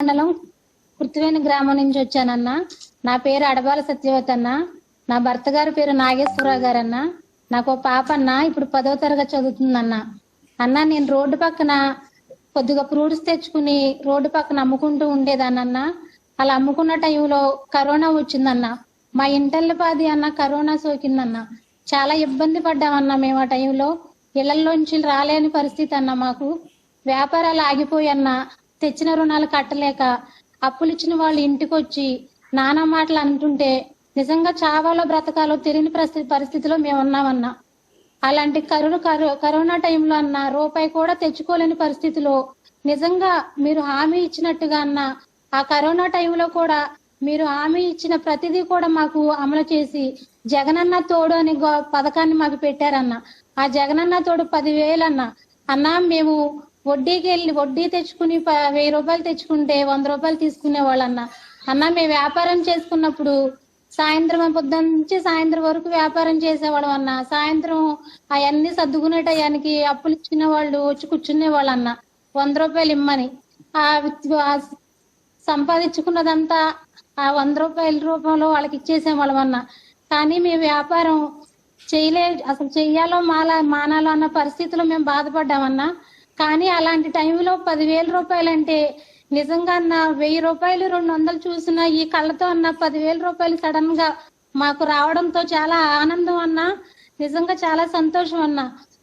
మండలం కృత్తివేణి గ్రామం నుంచి వచ్చానన్న. నా పేరు అడబాల సత్యవతి అన్న. నా భర్త గారి పేరు నాగేశ్వరరావు గారు అన్న. నాకు పాప అన్న, ఇప్పుడు 10వ తరగతి చదువుతుందన్న. అన్న, నేను రోడ్డు పక్కన కొద్దిగా ఫ్రూట్స్ తెచ్చుకుని రోడ్డు పక్కన అమ్ముకుంటూ ఉండేదానన్న. అలా అమ్ముకున్న టైంలో కరోనా వచ్చిందన్న. మా ఇంటల్లిపాది అన్న కరోనా సోకిందన్న. చాలా ఇబ్బంది పడ్డామన్న మేము ఆ టైంలో. ఇళ్లలోంచి రాలేని పరిస్థితి అన్న. మాకు వ్యాపారాలు ఆగిపోయన్న. తెచ్చిన రుణాలు కట్టలేక అప్పులు ఇచ్చిన వాళ్ళు ఇంటికి వచ్చి నానా మాటలు అంటుంటే నిజంగా చావాలో బ్రతకాలో తెలియని పరిస్థితిలో మేము ఉన్నామన్నా. అలాంటి కరోనా టైంలో అన్న రూపాయి కూడా తెచ్చుకోలేని పరిస్థితిలో నిజంగా మీరు హామీ ఇచ్చినట్టుగా అన్న ఆ కరోనా టైంలో కూడా మీరు హామీ ఇచ్చిన ప్రతిదీ కూడా మాకు అమలు చేసి జగనన్న తోడు అనే పథకాన్ని మాకు పెట్టారన్న. ఆ జగనన్న తోడు 10,000 అన్న. అన్న, మేము వడ్డీ తెచ్చుకుని 1000 రూపాయలు తెచ్చుకుంటే 100 రూపాయలు తీసుకునే వాళ్ళన్న. అన్న, మేము వ్యాపారం చేసుకున్నప్పుడు సాయంత్రం పొద్దున్న నుంచి సాయంత్రం వరకు వ్యాపారం చేసేవాళ్ళం అన్న. సాయంత్రం అవన్నీ సర్దుకునే టయానికి అప్పులు ఇచ్చిన వాళ్ళు వచ్చి కూర్చునే వాళ్ళన్న 100 రూపాయలు ఇమ్మని. ఆ సంపాదించుకున్నదంతా ఆ 100 రూపాయల రూపంలో వాళ్ళకి ఇచ్చేసేవాళ్ళం అన్న. కానీ మేము వ్యాపారం అసలు చెయ్యాలో మానాలో అన్న పరిస్థితిలో మేము బాధపడ్డామన్నా. కానీ అలాంటి టైంలో 10,000 రూపాయలు అంటే నిజంగా అన్న 1,000 రూపాయలు 200 చూసిన ఈ కళ్ళతో అన్న 10,000 రూపాయలు సడన్ గా మాకు రావడంతో చాలా ఆనందం అన్న. నిజంగా చాలా సంతోషం అన్న.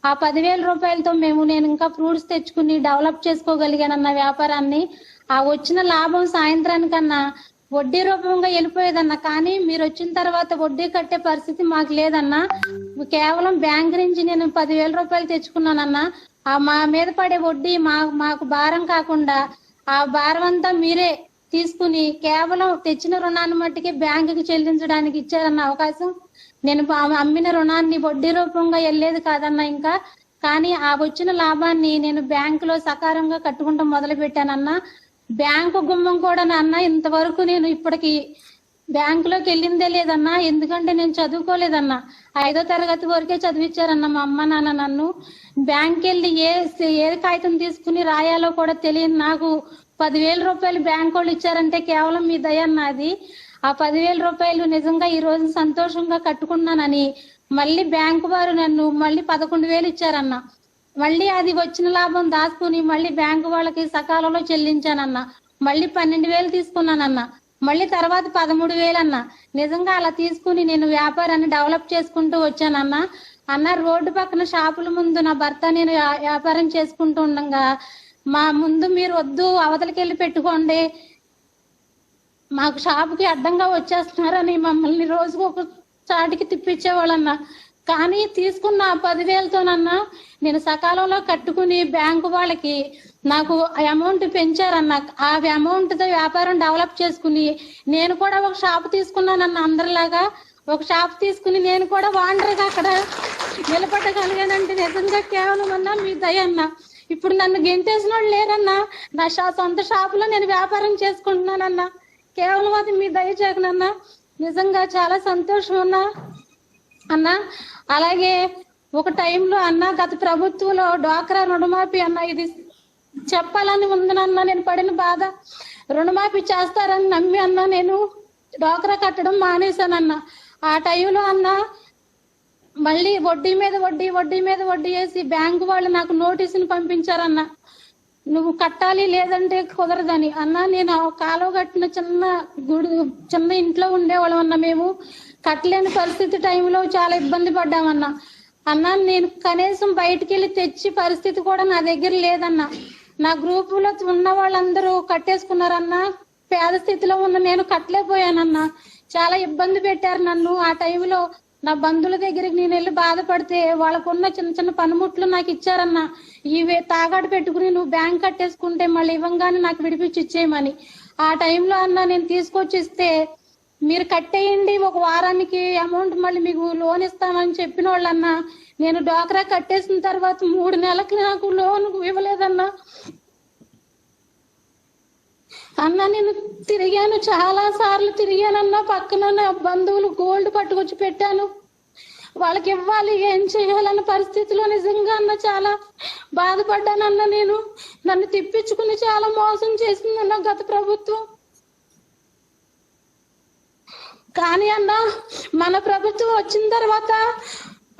ఆ 10,000 రూపాయలతో నేను ఇంకా ఫ్రూట్స్ తెచ్చుకుని డెవలప్ చేసుకోగలిగానన్న వ్యాపారాన్ని. ఆ వచ్చిన లాభం సాయంత్రానికన్నా వడ్డీ రూపంగా వెళ్ళిపోయేదన్న. కానీ మీరు వచ్చిన తర్వాత వడ్డీ కట్టే పరిస్థితి మాకు లేదన్నా. కేవలం బ్యాంక్ నుంచి నేను 10,000 రూపాయలు తెచ్చుకున్నానన్నా. మా మీద పడే వడ్డీ మాకు భారం కాకుండా ఆ భారం అంతా మీరే తీసుకుని కేవలం తెచ్చిన రుణాన్ని మట్టికి బ్యాంకుకి చెల్లించడానికి ఇచ్చారన్న అవకాశం. నేను అమ్మిన రుణాన్ని వడ్డీ రూపంగా వెళ్ళేది కాదన్నా ఇంకా. కానీ ఆ వచ్చిన లాభాన్ని నేను బ్యాంకులో సకారంగా కట్టుకుంటూ మొదలు పెట్టానన్నా. బ్యాంకు గుమ్మం కూడా అన్న ఇంతవరకు నేను ఇప్పటికి బ్యాంకులోకి వెళ్ళిందే లేదన్నా. ఎందుకంటే నేను చదువుకోలేదన్నా. 5వ తరగతి వరకే చదివించారన్న మా అమ్మ నాన్న నన్ను. బ్యాంక్ వెళ్ళి ఏ కాగితం తీసుకుని రాయాలో కూడా తెలియని నాకు 10,000 రూపాయలు బ్యాంక్ వాళ్ళు ఇచ్చారంటే కేవలం మీ దయ అన్నది. ఆ 10,000 రూపాయలు నిజంగా ఈ రోజు సంతోషంగా కట్టుకున్నానని మళ్ళీ బ్యాంకు వారు నన్ను మళ్ళీ 11,000 ఇచ్చారన్న. మళ్ళీ అది వచ్చిన లాభం దాచుకుని మళ్ళీ బ్యాంకు వాళ్ళకి సకాలంలో చెల్లించానన్న. మళ్ళీ 12,000 తీసుకున్నానన్న. మళ్ళీ తర్వాత 13,000 అన్న. నిజంగా అలా తీసుకుని నేను వ్యాపారాన్ని డెవలప్ చేసుకుంటూ వచ్చానన్న. అన్న, రోడ్డు పక్కన షాపుల ముందు నా భర్త నేను వ్యాపారం చేసుకుంటూ ఉండగా మా ముందు మీరు వద్దు అవతలకి వెళ్ళి పెట్టుకోండి, మాకు షాపుకి అడ్డంగా వచ్చేస్తున్నారని మమ్మల్ని రోజుకు ఒక చాటికి తిప్పించేవాళ్ళన్న. కానీ తీసుకున్న 10,000తోనన్నా నేను సకాలంలో కట్టుకుని బ్యాంకు వాళ్ళకి నాకు అమౌంట్ పెంచారన్న. ఆ అమౌంట్ తో వ్యాపారం డెవలప్ చేసుకుని నేను కూడా ఒక షాప్ తీసుకున్నానన్న. అందరిలాగా ఒక షాప్ తీసుకుని నేను కూడా వాండర్గా అక్కడ నిలబడగలిగానంటే నిజంగా కేవలం అన్నా మీ దయ అన్న. ఇప్పుడు నన్ను గెంటేసిన వాళ్ళు లేరన్నా. నా సొంత షాపులో నేను వ్యాపారం చేసుకుంటున్నానన్నా. కేవలం అది మీ దయ జగనన్నా. నిజంగా చాలా సంతోషం అన్నా. అన్న, అలాగే ఒక టైంలో అన్న గత ప్రభుత్వంలో డ్వాక్రా రుణమాఫీ అన్న ఇది చెప్పాలని ఉందనన్నా. నేను పడిన బాధ రుణమాఫీ చేస్తారని నమ్మి అన్న నేను డ్వాక్రా కట్టడం మానేశానన్న. ఆ టైంలో అన్న మళ్ళీ వడ్డీ మీద వడ్డీ వేసి బ్యాంకు వాళ్ళు నాకు నోటీసుని పంపించారన్న. నువ్వు కట్టాలి లేదంటే కుదరదని. అన్న, నేను కాలువ కట్టిన చిన్న ఇంట్లో ఉండేవాళ్ళం అన్న. మేము కట్టలేని పరిస్థితి టైంలో చాలా ఇబ్బంది పడ్డామన్నా. అన్న, నేను కనీసం బయటికి వెళ్ళి తెచ్చి పరిస్థితి కూడా నా దగ్గర లేదన్న. నా గ్రూపులో ఉన్న వాళ్ళందరూ కట్టేసుకున్నారన్న. పేద స్థితిలో ఉన్న నేను కట్టలేకపోయానన్నా. చాలా ఇబ్బంది పెట్టారు నన్ను. ఆ టైంలో నా బంధువుల దగ్గరికి నేను వెళ్ళి బాధపడితే వాళ్ళకున్న చిన్న పనిముట్లు నాకు ఇచ్చారన్న. ఇవే తాగాడు పెట్టుకుని నువ్వు బ్యాంక్ కట్టేసుకుంటే మళ్ళీ ఇవ్వంగానే నాకు విడిపించి ఇచ్చేయమని. ఆ టైంలో అన్న నేను తీసుకొచ్చి ఇస్తే మీరు కట్టేయండి, ఒక వారానికి అమౌంట్ మళ్ళీ మీకు లోన్ ఇస్తామని చెప్పిన వాళ్ళన్నా. నేను డ్వాక్రా కట్టేసిన తర్వాత 3 నెలలకి నాకు లోన్ ఇవ్వలేదన్నా. అన్న, నేను తిరిగాను, చాలా సార్లు తిరిగానన్నా. పక్కన నా బంధువులు గోల్డ్ పట్టుకొచ్చి పెట్టాను. వాళ్ళకి ఇవ్వాలి, ఏం చేయాలన్న పరిస్థితిలో నిజంగా అన్న చాలా బాధపడ్డానన్న. నేను నన్ను తిప్పించుకుని చాలా మోసం చేసిందన్న గత ప్రభుత్వం. కానీ అన్న మన ప్రభుత్వం వచ్చిన తర్వాత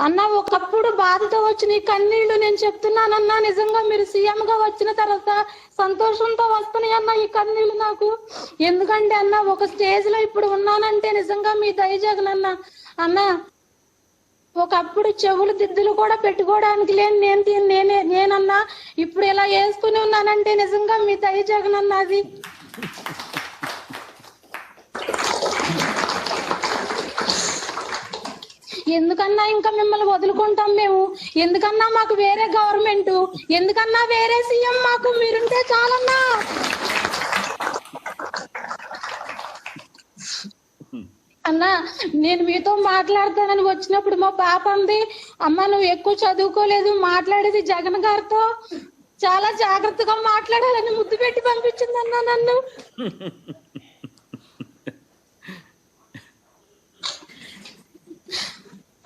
అన్న ఒకప్పుడు బాధతో వచ్చిన ఈ కన్నీళ్లు నేను చెప్తున్నానన్నా, నిజంగా మీరు సీఎం గా వచ్చిన తర్వాత సంతోషంతో వస్తున్నాయి అన్న ఈ కన్నీళ్లు నాకు. ఎందుకంటే అన్న ఒక స్టేజ్ లో ఇప్పుడు ఉన్నానంటే నిజంగా మీ దయ జగన్ అన్న. అన్న ఒకప్పుడు చెవులు దిద్దులు కూడా పెట్టుకోవడానికి లేని నేనన్నా ఇప్పుడు ఇలా వేసుకుని ఉన్నానంటే నిజంగా మీ దయ జగన్ అన్న. అది ఎందుకన్నా ఇంకా మిమ్మల్ని వదులుకుంటాం మేము? ఎందుకన్నా మాకు వేరే గవర్నమెంట్, ఎందుకన్నా వేరే సీఎం మాకు మీరుంటే చాలన్నా. అన్నా నేను మీతో మాట్లాడతానని వచ్చినప్పుడు మా పాప అంది, అమ్మ నువ్వు ఎక్కువ చదువుకోలేదు, మాట్లాడేది జగన్ గారితో చాలా జాగ్రత్తగా మాట్లాడాలని ముద్దు పెట్టి పంపించిందన్నా నన్ను.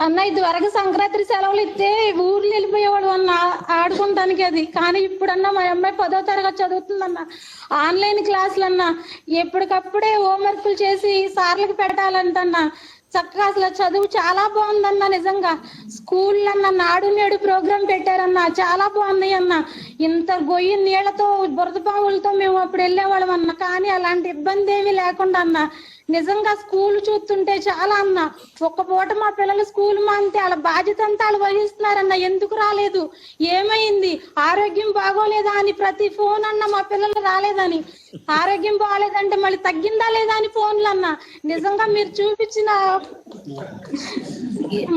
అన్న ఇది వరకు సంక్రాంతి సెలవులు ఇస్తే ఊర్లు వెళ్ళిపోయేవాడు అన్న ఆడుకుంటానికి. అది కానీ ఇప్పుడన్నా మా అమ్మాయి 10వ తరగతి చదువుతుందన్న. ఆన్లైన్ క్లాసులు అన్న ఎప్పటికప్పుడే హోంవర్క్లు చేసి సార్లకు పెట్టాలంటన్నా. చక్కగా అసలు చదువు చాలా బాగుందన్న. నిజంగా స్కూల్ అన్న నాడు నేడు ప్రోగ్రాం పెట్టారన్న, చాలా బాగున్నాయి అన్న. ఇంత గొయ్యి నీళ్లతో బురద పాములతో మేము అప్పుడు వెళ్ళేవాళ్ళం అన్న. కానీ అలాంటి ఇబ్బంది ఏమీ లేకుండా అన్న. నిజంగా స్కూల్ చూస్తుంటే చాలా అన్న. ఒక్క పూట మా పిల్లలు స్కూల్ మానితే వాళ్ళ బాధ్యత అంతా వాళ్ళు వహిస్తున్నారన్న. ఎందుకు రాలేదు, ఏమైంది, ఆరోగ్యం బాగోలేదా అని ప్రతి ఫోన్ అన్న. మా పిల్లలు రాలేదని, ఆరోగ్యం బాగోలేదంటే మళ్ళీ తగ్గిందా లేదా అని ఫోన్లు అన్న. నిజంగా మీరు చూపించిన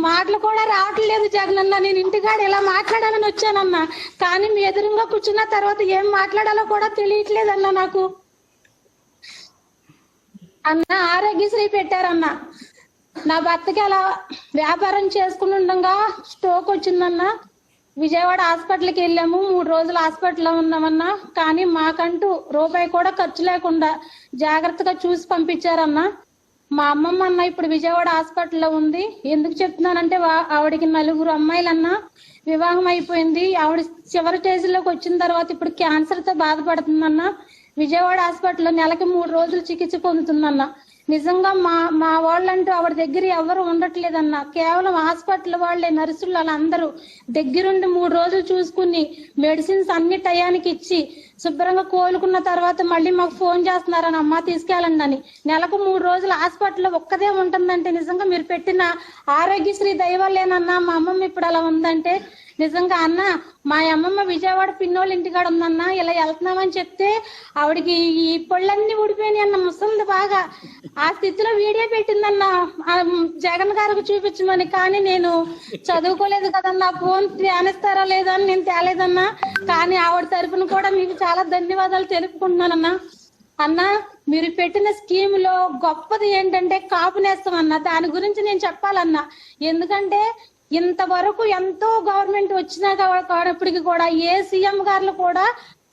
మాటలు కూడా రావట్లేదు జగన్ అన్న. నేను ఇంటికాడ ఇలా మాట్లాడాలని వచ్చానన్న, కానీ మీ ఎదురుగా కూర్చున్న తర్వాత ఏం మాట్లాడాలో కూడా తెలియట్లేదన్న నాకు. అన్న ఆరోగ్యశ్రీ పెట్టారన్న. నా భర్తకి అలా వ్యాపారం చేసుకుని ఉండగా స్ట్రోక్ వచ్చిందన్న. విజయవాడ హాస్పిటల్కి వెళ్ళాము, 3 రోజులు హాస్పిటల్లో ఉన్నామన్నా. కానీ మాకంటూ రూపాయి కూడా ఖర్చు లేకుండా జాగ్రత్తగా చూసి పంపించారన్న. మా అమ్మమ్మ అన్న ఇప్పుడు విజయవాడ హాస్పిటల్లో ఉంది. ఎందుకు చెప్తున్నానంటే ఆవిడకి 4 అమ్మాయిలన్న, వివాహం అయిపోయింది. ఆవిడ చివరి స్టేజ్లోకి వచ్చిన తర్వాత ఇప్పుడు క్యాన్సర్ తో బాధపడుతుందన్న. విజయవాడ హాస్పిటల్లో నెలకి 3 రోజులు చికిత్స పొందుతుందన్న. నిజంగా మా వాళ్ళంటూ ఆవిడ దగ్గర ఎవరు ఉండట్లేదన్న. కేవలం హాస్పిటల్ వాళ్ళే, నర్సులు వాళ్ళందరూ దగ్గరుండి 3 రోజులు చూసుకుని మెడిసిన్స్ అన్ని టయానికి ఇచ్చి శుభ్రంగా కోలుకున్న తర్వాత మళ్ళీ మాకు ఫోన్ చేస్తున్నారని, అమ్మ తీసుకెళ్ళండి అని. నెలకు 3 రోజులు హాస్పిటల్లో ఒక్కదే ఉంటుందంటే నిజంగా మీరు పెట్టిన ఆరోగ్యశ్రీ దయవల్లేనన్నా మా అమ్మమ్మ ఇప్పుడు అలా ఉందంటే. నిజంగా అన్న మా అమ్మమ్మ విజయవాడ పిన్నోళ్ళ ఇంటికాడ ఉందన్న. ఇలా వెళ్తున్నామని చెప్తే ఆవిడకి ఈ పళ్ళన్నీ ఊడిపోయినాయి అన్న, ముసలిది బాగా. ఆ స్థితిలో వీడియో పెట్టిందన్న జగన్ గారికి చూపించమని. కానీ నేను చదువుకోలేదు కదన్నా, ఫోన్ ధ్యానిస్తారా లేదా అని నేను తేలేదన్నా. కానీ ఆవిడ తరపున కూడా మీకు చాలా ధన్యవాదాలు తెలుపుకుంటున్నానన్న. అన్న మీరు పెట్టిన స్కీమ్ లో గొప్పది ఏంటంటే కాపు నేస్తం అన్న. దాని గురించి నేను చెప్పాలన్నా. ఎందుకంటే ఇంతవరకు ఎంతో గవర్నమెంట్ వచ్చినా కానప్పటికీ కూడా ఏ సీఎం గారు కూడా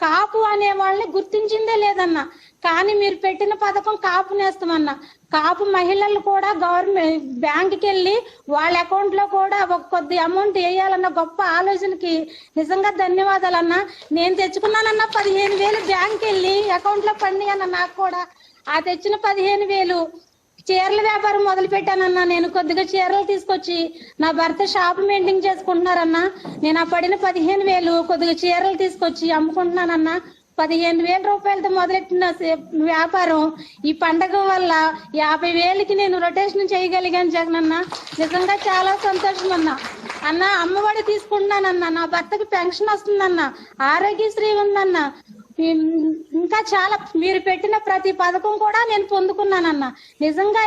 కాపు అనే వాళ్ళని గుర్తించిందే లేదన్న. కానీ మీరు పెట్టిన పథకం కాపు నేస్తామన్న. కాపు మహిళలు కూడా గవర్నమెంట్ బ్యాంకుకి వెళ్ళి వాళ్ళ అకౌంట్ లో కూడా ఒక కొద్ది అమౌంట్ వేయాలన్న గొప్ప ఆలోచనకి నిజంగా ధన్యవాదాలన్న. నేను తెచ్చుకున్నానన్న 15,000 బ్యాంక్ వెళ్ళి అకౌంట్ లో పడినాయన్న. నాకు కూడా ఆ తెచ్చిన 15,000 చీరల వ్యాపారం మొదలు పెట్టానన్నా. నేను కొద్దిగా చీరలు తీసుకొచ్చి నా భర్త షాప్ మెయింటైన్ చేసుకుంటున్నారన్న. నేను ఆ పడిన 15,000 కొద్దిగా చీరలు తీసుకొచ్చి అమ్ముకుంటున్నానన్నా. 15,000 రూపాయలతో మొదలెట్టిన వ్యాపారం ఈ పండగ వల్ల 50,000కి నేను రొటేషన్ చేయగలిగాను జగన్ అన్న. నిజంగా చాలా సంతోషం అన్న. అన్న అమ్మఒడి తీసుకుంటున్నానన్న. నా భర్తకి పెన్షన్ వస్తుందన్న, ఆరోగ్యశ్రీ ఉందన్న. ఇంకా చాలా మీరు పెట్టిన ప్రతి పథకం కూడా నేను పొందుకున్నానన్న. నిజంగా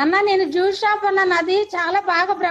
అన్న నేను జ్యూస్ షాప్ అన్న, అది చాలా బాగా